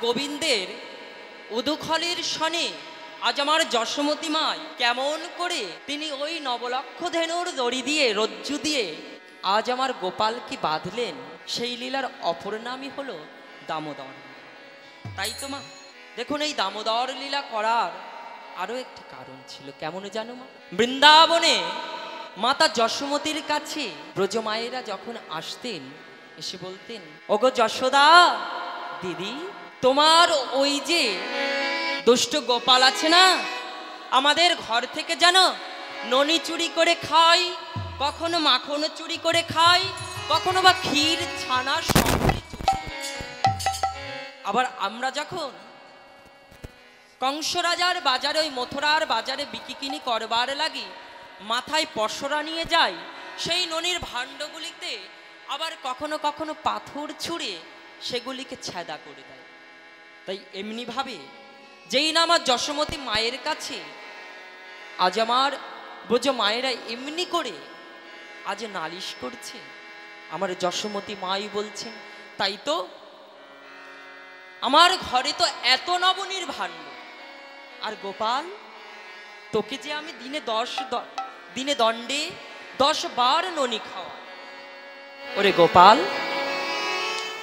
গোবিন্দের উদুখলের শনে আজ আমার যশোমতী মাই কেমন করে তিনি ওই নবলক্ষ ধেনুর দড়ি দিয়ে রজ্জু দিয়ে আজ আমার গোপালকে বাঁধলেন, সেই লীলার অপর নামই হলো দামোদর। তাই তো মা, দেখুন এই দামোদর লীলা করার আরো একটি কারণ ছিল। কেমন জানো মা? বৃন্দাবনে মাতা যশোমতীর কাছে ব্রজমায়েরা যখন আসতেন, এসে বলতেন, ওগো যশোদা দিদি, তোমার ওই যে দুষ্ট গোপাল আছে না, আমাদের ঘর থেকে জানো ননি চুরি করে খাই, কখনো মাখন চুরি করে খাই, কখনো বা ক্ষীর ছানা সম্বলি চুরি করে। আবার আমরা যখন কংস রাজার বাজারে, ওই মথুরার বাজারে বিকিকিনি করবার লাগি মাথায় পসরা নিয়ে যাই, সেই ননির ভাণ্ডগুলিতে আবার কখনো কখনো পাথর ছুঁড়ে সেগুলিকে ছেদা করে দেয়। তাই এমনিভাবে যেই না আমার যশোমতী মায়ের কাছে আজ আমার ব্রজ মায়েরা এমনি করে আজ নালিশ করছে, আমার যশোমতী মাই বলছেন, তাই তো আমার ঘরে তো এত নবনীর ভাণ্ড, আর গোপাল তোকে যে আমি দিনে দণ্ডে 10 বার ননি খাওয়া, ওরে গোপাল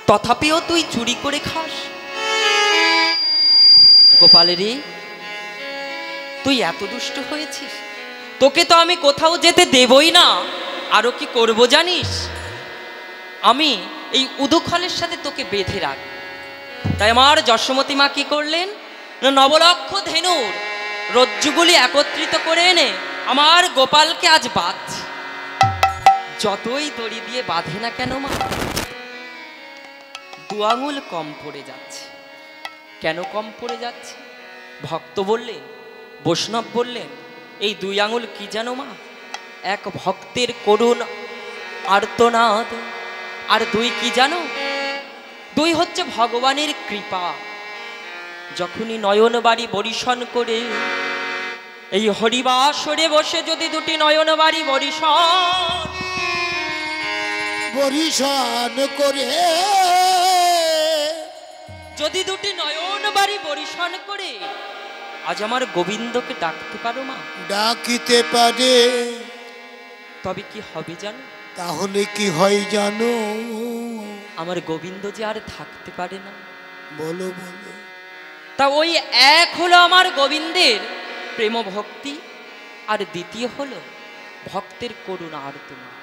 তথাপিও তুই চুরি করে খাস। গোপালেরই তুই এত দুষ্ট হয়েছিস, তোকে তো আমি কোথাও যেতে দেবই না। আরো কি করব জানিস, আমি এই উদুখলের সাথে তোকে বেঁধে রাখ। তাই আমার যশোমতী মা কি করলেন, নবলক্ষ ধেনুর রজ্জুগুলি একত্রিত করে এনে আমার গোপালকে আজ বাঁধছে। যতই দড়ি দিয়ে বাঁধে না কেন মা, 2 আঙুল কম পড়ে যাচ্ছে। কেন কম পড়ে যাচ্ছে? ভক্ত বললেন, বৈষ্ণব বললেন, এই 2 আঙুল কি জানো মা? এক ভক্তের করুণ আর্তনাদ, আর 2 কি জানো? 2 হচ্ছে ভগবানের কৃপা। যখনই নয়ন বাড়ি বরিশন করে, এই হরিবাসরে বসে যদি 2টি নয়ন বাড়ি বরিশন করে, যদি 2টি নয়ন বাড়ি বরিশন করে আজ আমার গোবিন্দকে ডাকতে পারো মা? ডাকিতে পারে। তবে কি হবে জানো? তাহলে কি হয় জানো? আমার গোবিন্দ যে আর থাকতে পারে না। বলো বলো। তা ওই এক হলো আমার গোবিন্দের প্রেম ভক্তি, আর দ্বিতীয় হলো ভক্তের করুণ আর্তনাদ।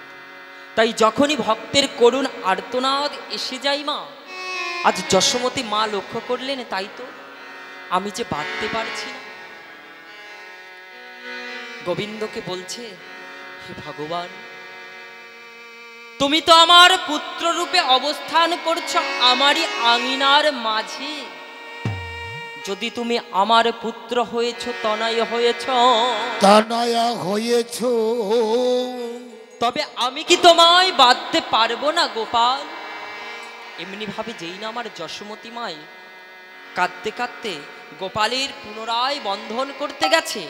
তাই যখনই ভক্তের করুণ আর্তনাদ এসে যায় মা, আজ যশোমতী মা লক্ষ্য করলেন, তাই তো আমি যে বাঁধতে পারছি না। গোবিন্দকে বলছে, হে ভগবান, তুমি তো আমার পুত্র রূপে অবস্থান করছো আমারই আঙিনার মাঝে। যদি তুমি আমার পুত্র হয়েছ, তনয় হয়েছ, তবে আমি কি তোমায় বাঁধতে পারবো না গোপাল? এমনি ভাবে যেই না আমার যশোমতী মাই কাঁদতে কাঁদতে গোপালের পুনরায় বন্ধন করতে গেছে,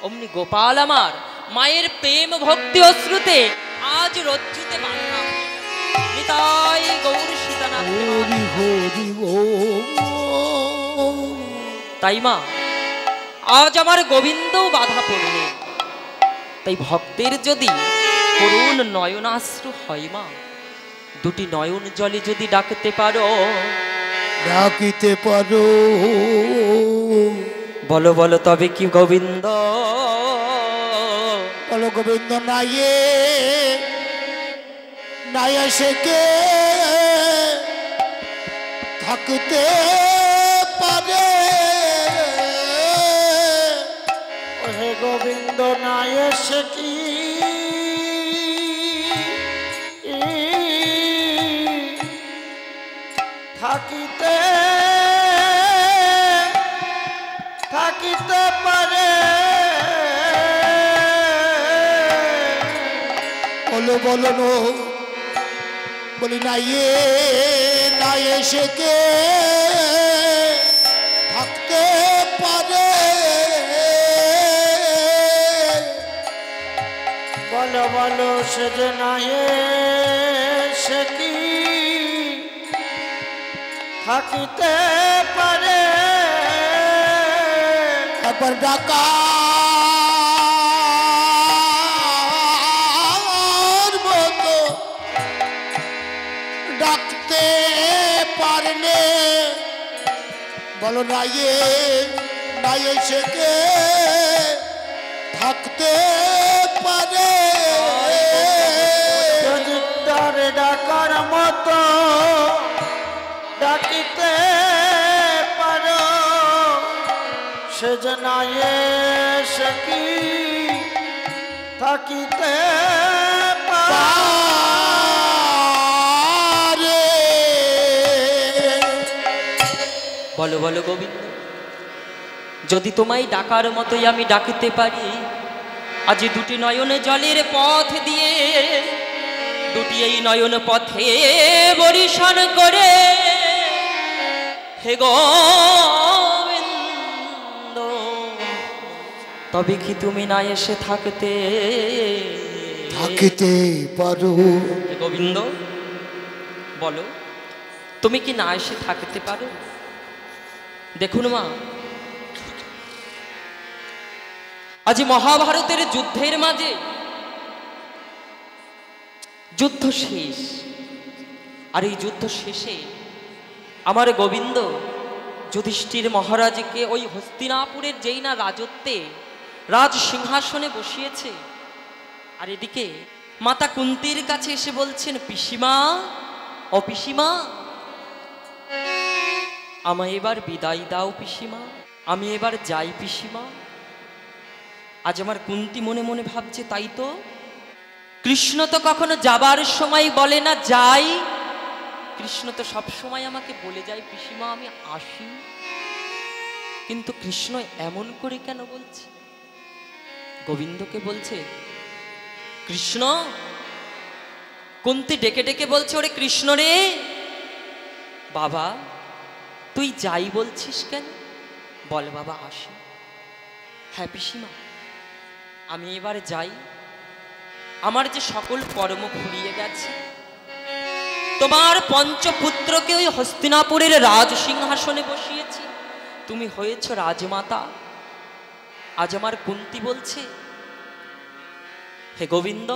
অমনি গোপাল আমার মায়ের প্রেম ভক্তি অশ্রুতে আজ রজ্জুতে বাঁধা। নিতাই গৌর সীতানাথ। তাই মা আজ আমার গোবিন্দও বাধা পড়লেন। তাই ভক্তের যদি করুণ নয়নাশ্রু হয় মা, 2টি নয়ন জলে যদি ডাকতে পারো, বলো বলো তবে কি গোবিন্দ? বলো গোবিন্দ নাই এসে কে থাকতে পারে? হে গোবিন্দ নাই এসে কি থাকিতে পারে? বলো বলো বলি নাই এসে কে থাকতে পারে? বলো বলো সে যে নাই সে কি থাকিতে পারে? একবার ডাকার মতো ডাকতে পারলে বলো নাই এসে কে থাকতে পারে যদি তার ডাকার মতো ডাকিতে পারো সে যে নাই এসে কি থাকিতে পারে বলো বলো গোবিন্দ, যদি তোমায় ডাকার মতোই আমি ডাকিতে পারি, আজ দুটি নয়নে জলের পথ দিয়ে দুটি এই নয়ন পথে বরিশান করে হে গোবিন্দ, তবে কি তুমি না এসে থাকতে থাকিতে পারো? হে গোবিন্দ বলো, তুমি কি না এসে থাকতে পারো? দেখুন মা, আজ মহাভারতের যুদ্ধের মাঝে যুদ্ধ শেষ, আর এই যুদ্ধ শেষে আমার গোবিন্দ যুধিষ্ঠির মহারাজকে ওই হস্তিনাপুরের যেই না রাজত্বে রাজ সিংহাসনে বসিয়েছে, আর এদিকে মাতা কুন্তির কাছে এসে বলছেন, পিসিমা ও পিসিমা, আমায় এবার বিদায় দাও পিসিমা, আমি এবার যাই পিসিমা। আজ আমার কুন্তি মনে মনে ভাবছে, তাই তো, কৃষ্ণ তো কখনো যাবার সময় বলে না যাই, কৃষ্ণ তো সব সময় আমাকে বলে যায় পিসিমা আমি আসি, কিন্তু কৃষ্ণ এমন করে কেন বলছে? গোবিন্দকে বলছে, কৃষ্ণ, কুন্তি ডেকে ডেকে বলছে, ওরে কৃষ্ণ রে বাবা, তুই যাই বলছিস কেন? বল বাবা আসি। হ্যাঁ পিসিমা, আমি এবার যাই, আমার যে সকল কর্ম ফুরিয়ে গেছে, তোমার পঞ্চপুত্রকে ওই হস্তিনাপুরের রাজ সিংহাসনে বসিয়েছি, তুমি হয়েছ রাজমাতা। আজ আমার কুন্তি বলছে, হে গোবিন্দ,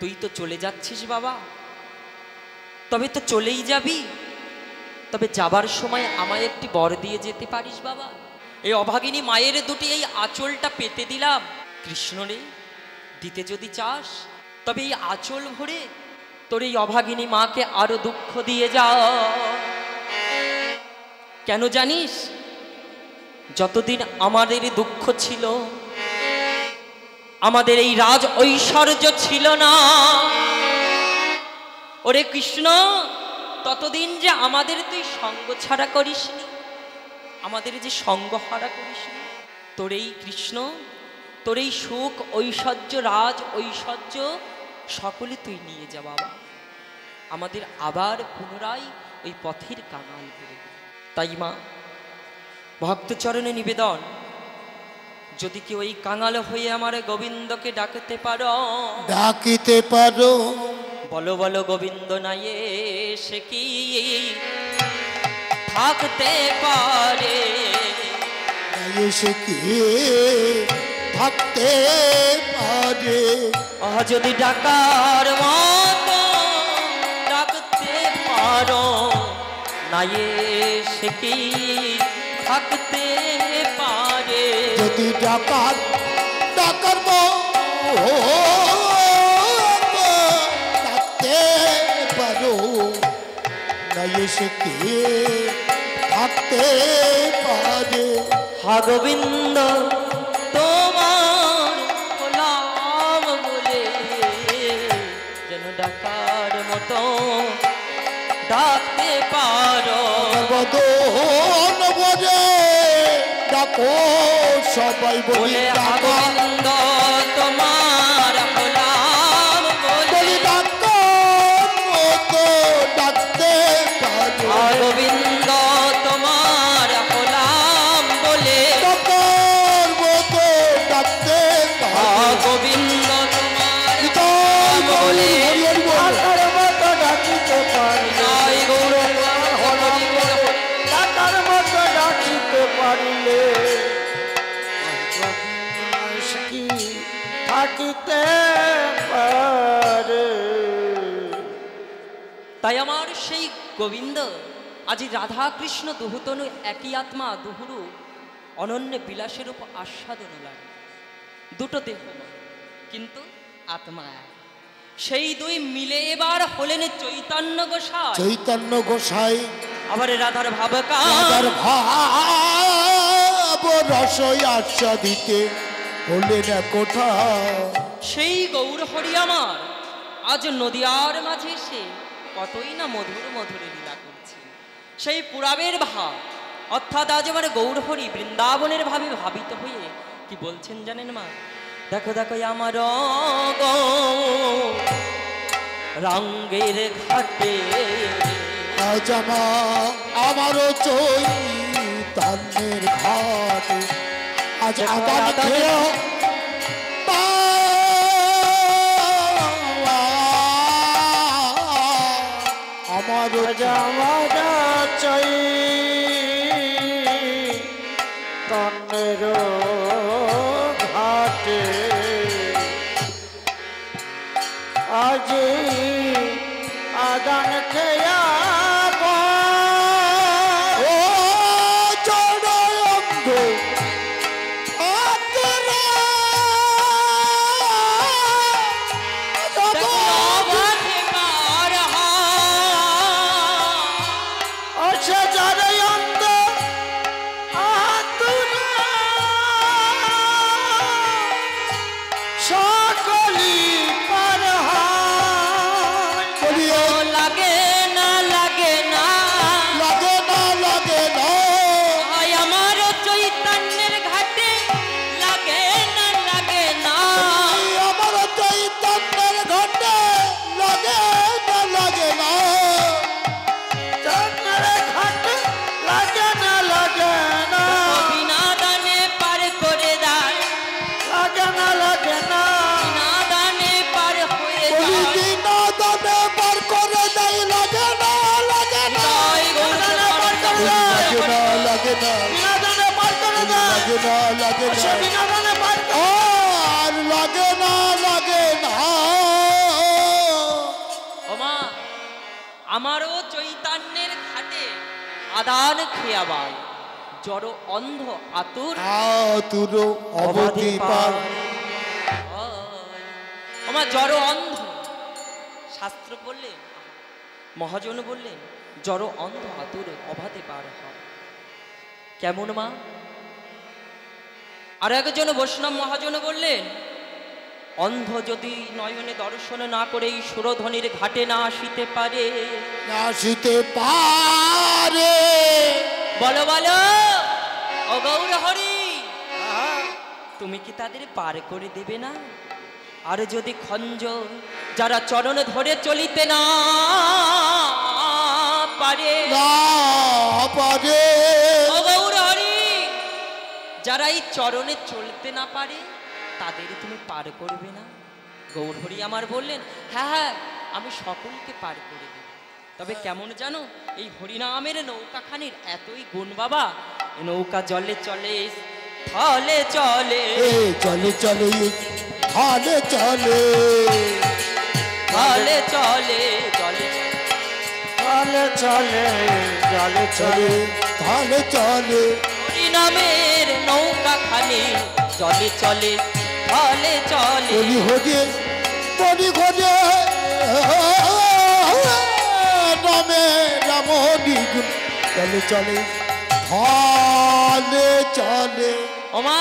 তুই তো চলে যাচ্ছিস বাবা, তবে তো চলেই যাবি, তবে যাবার সময় আমায় একটি বর দিয়ে যেতে পারিস বাবা। এই অভাগিনী মায়ের দুটি এই আঁচলটা পেতে দিলাম, কৃষ্ণ রে, দিতে যদি চাস তবে এই আঁচল ভরে তোর এই অভাগিনী মাকে আরো দুঃখ দিয়ে যা। কেন জানিস, যতদিন আমাদের দুঃখ ছিল, আমাদের এই রাজ ঐশ্বর্য ছিল না, ওরে কৃষ্ণ, ততদিন যে আমাদের তুই সঙ্গ ছাড়া করিসনি, আমাদের যে সঙ্গ হারা করিসনি, তোর এই কৃষ্ণ, তোর এই সুখ ঐশ্বর্য রাজ ঐশ্বর্য সকলে তুই নিয়ে যা বাবা, আমাদের আবার পুনরায় ওই পথের কাঙাল করে দে। তাই মা, ভক্তচরণে নিবেদন, যদি কেউ ওই কাঙাল হয়ে আমার গোবিন্দকে ডাকতে পারো, ডাকিতে পারো, বলো বলো গোবিন্দ নাই সে কি থাকতে পারে? নাই এসে কে থাকতে পারে? যদি ডাকার মতো ডাকতে পারো, নাই সে কি থাকতে পারে? যদি ডাকার ডাকতে পারো, নাই এসে কে থাকতে পারে? হা গোবিন্দ তোমার গোলাম বলে যেন ডাকার মতো ডাকতে পারো। বদন বলে ডাকো সবাই বলে হা গোবিন্দ তোমার গোলাম বলে ডাকার মতো ডাকতে পারো। হা গোবিন্দ তোমার গোলাম বলে ডাকার মতো ডাকতে হা পারো। গোবিন্দ তোমার গোলাম বলে ডাকার মতো ডাকিতে পারিলে, জয় গৌর হরি বল। ডাকার মতো ডাকিতে পারিলে থাকিতে পারে। তাই আমার সেই গোবিন্দ আজি রাধা কৃষ্ণ দুহুতনু একই আত্মা দুহুরু অনন্য বিলাসের উপর আস্বাদন লাগে। দুটো দেহ কিন্তু আত্মা এক। সেই দুই মিলে এবার হলেন চৈতন্য গোসাই। চৈতন্য গোসাই আবার রাধার ভাবকা রাধার ভাব রসই আস্বাদিতে হলেন কোঠা। সেই গৌর হরি আমার আজ নদিয়ার মাঝে এসে কতই না মধুর মধুর লীলা করছে। সেই পুরাবের ভাব অর্থাৎ আজ আমার গৌর হরি বৃন্দাবনের ভাবে ভাবিত হয়ে কি বলছেন জানেন মা? দেখো দেখো আমার রঙ্গের ঘাটে আজ আমারও চৈতন্যের ঘাটে আজ আদান খেয়ে আমারও যাওয়া চৈতন্যের ঘাটে আজ আদান খেয়া আমারও চৈতন্যের ঘাটে আদান খেয়াবাই জড় অন্ধ আতুর আতুর অবধি পার। আমার জড় অন্ধ শাস্ত্র বললেন, মহাজন বললেন জড় অন্ধ আতুর অবাধে পার হয়। কেমন মা? আর একজন বৈষ্ণব মহাজন বললেন অন্ধ যদি নয়নে দর্শন না করে এই সুরধ্বনির ঘাটে না আসিতে পারে, আসিতে পারে। বলো বলো ও গৌর হরি, তুমি কি তাদের পার করে দেবে না? আর যদি খঞ্জর যারা চরণ ধরে চলিতে না পারে, ও গৌর হরি, যারা এই চরণে চলতে না পারে তাদের তুমি পার করবে না? গৌর হরি আমার বললেন হ্যাঁ হ্যাঁ আমি সকলকে পার করে দেব। তবে কেমন জানো, এই হরিনামের নৌকাখানির এতই গুণ বাবা, নৌকা জলে চলে থলে চলে, চলে চলে থলে চলে, থলে চলে জলে চলে চলে জলে চলে থলে চলে। হরিনামের নৌকাখানি জলে চলে থলে চলে, বলি হোজে বলি খোঁজে নামে রামনি চলে চলে থলে চলে। ওমা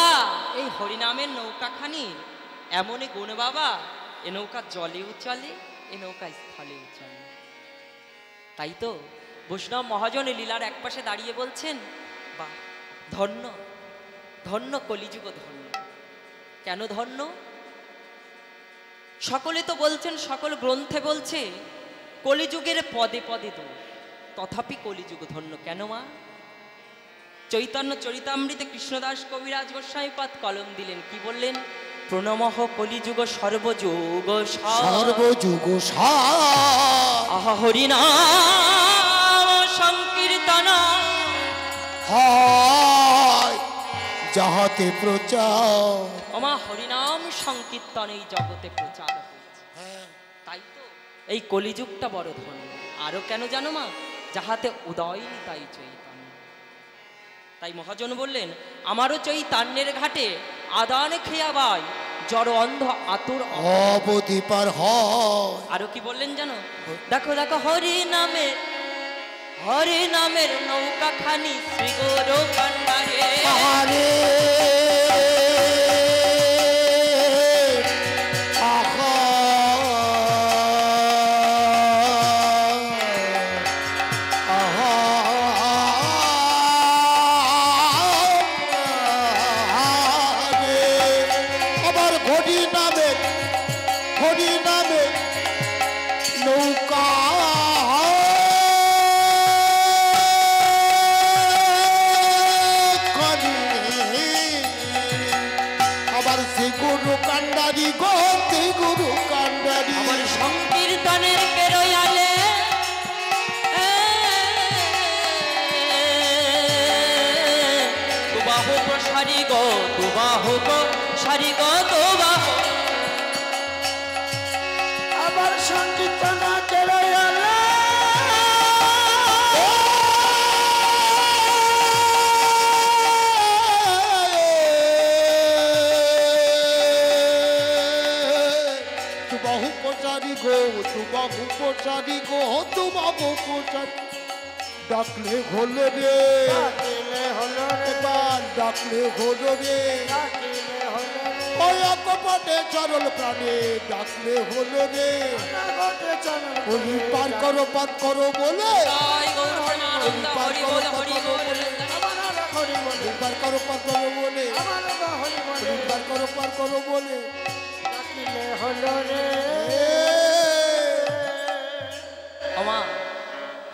এই হরিনামের নৌকাখানি এমনই গুণ বাবা, এ নৌকা জলেও চলে, এ নৌকা স্থলেও চলে। তাই তো বৈষ্ণব মহাজন লীলার একপাশে দাঁড়িয়ে বলছেন বাহ ধন্য ধন্য কলিযুগ ধন্য। কেন ধন্য? সকলে তো বলছেন, সকল গ্রন্থে বলছে কলিযুগের পদে পদে দোষ, তথাপি কলিযুগ ধন্য। কেন মা? চৈতন্য চরিতামৃতে কৃষ্ণদাস কবিরাজ গোস্বামীপাদ কলম দিলেন, কি বললেন? প্রণমঃ কলিযুগ সর্বযুগ সর্বযুগ আহা হরিনাম সংকীর্তন হয় যাহাতে প্রচার। ওমা হরিনাম সংকীর্তন এই জগতে প্রচার হয়েছে। তাই তো এই কলিযুগটা বড় ধন্য। আরো কেন জানো মা? যাহাতে উদয় তাই চৈতন্য। তাই মহাজন বললেন আমারও চৈতন্যের ঘাটে আদান খেয়াবাই জড় অন্ধ আতুর অবধি পার হয়। আরো কি বললেন জানো? দেখো দেখো হরি নামের নৌকা খানি শ্রী গুরু কান্ডারে। আরে আহা আহা আবার হরি নামে নৌকা আবার শ্রী গুরু কান্ডারি গো, শ্রী গুরু কান্ডারি আমার সংকীর্তনের কেরয়ালে তুবাহু প্রসারি গো, তুবাহু গো সারি গো, তুবাহু আবার সংকীর্তন কেরয়ালে তুবাহু প্রচারি গো, তুবাহু প্রচারি গো, তুবাহু প্রচারি ডাকলে হলো রে, ডাকিলে হলো রে, এবার ডাকলে হলো রে, ডাকিলে হলো রে, ওই অকপটে চরল প্রাণে ডাকলে হলো রে। জগতে চরণ বলি পার করো বলে জয় গৌরানন্দ হরি বল হরি বল। আমার হরি বলে, পার করো বলে, আমার হরি বলে, পার করো বলে ডাকিলে হলো রে। ওমা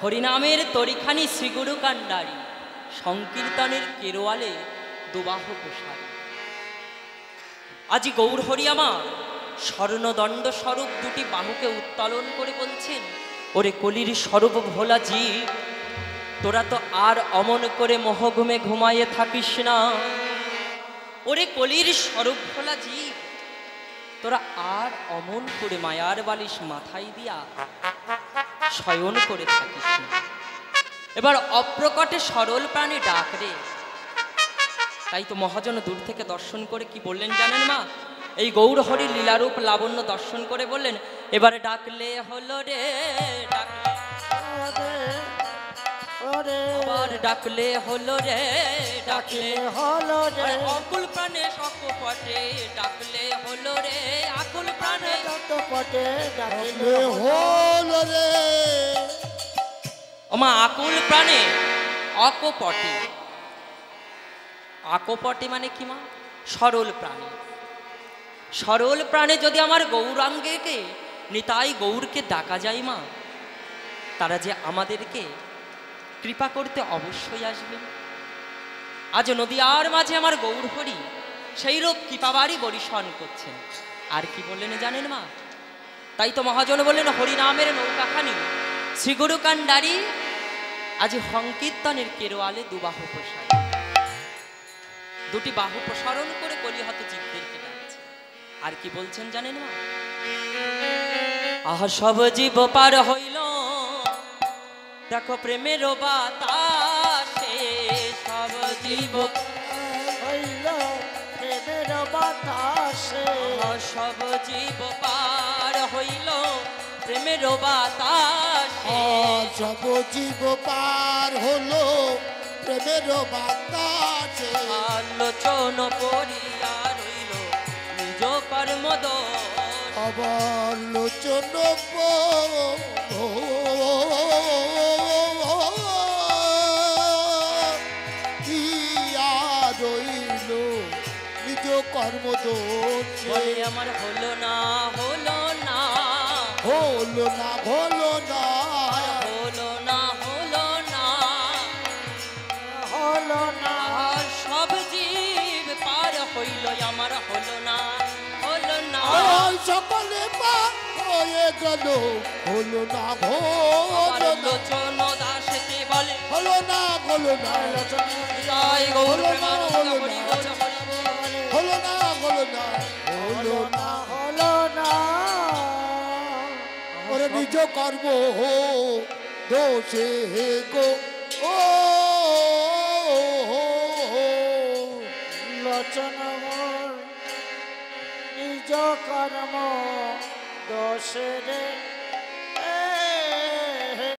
হরিনামের তরিখানি শ্রীগুরু কান্ডারি সংকীর্তনের কেরোয়ালে দুবাহু প্রসারী। আজি গৌর হরি আমার স্বর্ণদণ্ড স্বরূপ দুটি বাহুকে উত্তোলন করে বলছেন ওরে কলির স্বরূপ ভোলা জীব, তোরা তো আর অমন করে মোহঘুমে ঘুমাইয়ে থাকিস না। ওরে কলির স্বরূপ ভোলা জীব, তোরা আর অমন করে মায়ার বালিশ মাথায় দিয়া শয়ন করে থাকিস না। এবার অপ্রকটে সরল প্রাণে ডাক রে। তাই তো মহাজন দূর থেকে দর্শন করে কি বললেন জানেন মা? এই গৌর হরির লীলারূপ লাবণ্য দর্শন করে বললেন এবারে ডাকলে হলো রে, ডাকলে আবার ডাকলে হলো রে, ডাকলে হলো রে, অকুল প্রাণে সকপটে ডাকলে হলো রে, আকুল প্রাণে পটে ডাকিলে হলো রে। ওমা আকুল প্রাণে অকপটে, আকপটে মানে কি মা? সরল প্রাণে। সরল প্রাণে যদি আমার গৌরাঙ্গকে নিতাই গৌরকে ডাকা যায় মা, তারা যে আমাদেরকে কৃপা করতে অবশ্যই আসবেন। আজ নদীয়ার মাঝে আমার গৌর হরি সেই রূপ কৃপাবারই বরিশন করছেন। আর কি বললেন জানেন মা? তাই তো মহাজন বললেন হরিনামের নৌকাখানি শ্রীগুরু কান্ডারি আজ সংকীর্তনের কেরোয়ালে দুবাহু প্রসারী, দুটি বাহু প্রসারণ করে কলিহত জীবদেরকে ডাকছে। আর কি বলছেন জানেন মা? আহা সব জীব পার হইল দেখো প্রেমের বাতাসে, সব জীব হইল প্রেমের বাতাসে, সব জীব পার হইল প্রেমের বাতাসে, সব জীব পার হলো প্রেমের বাতাসে, আলোচন করিয়া রইল নিজ কর্ম দোষ, আবার লোচন রইল নিজ কর্মদোষ। বলে আমার হলো না হলো না হলো না হলো না হলো না হলো না হলো না, আর সব জীব পার হইল আমার হলো না হলো না, আর সকলে পার হয়ে গেল হলো না হলো না। লোচন দাসতে ফলে হলো না হলো না তাই গৌর প্রেমানন্দ হরি বল হরি বল। হলো না হলো না হলো না হলো না ওরে নিজ কর্ম দোষে গো ও লোচন মোর নিজ কর্ম দোষে রে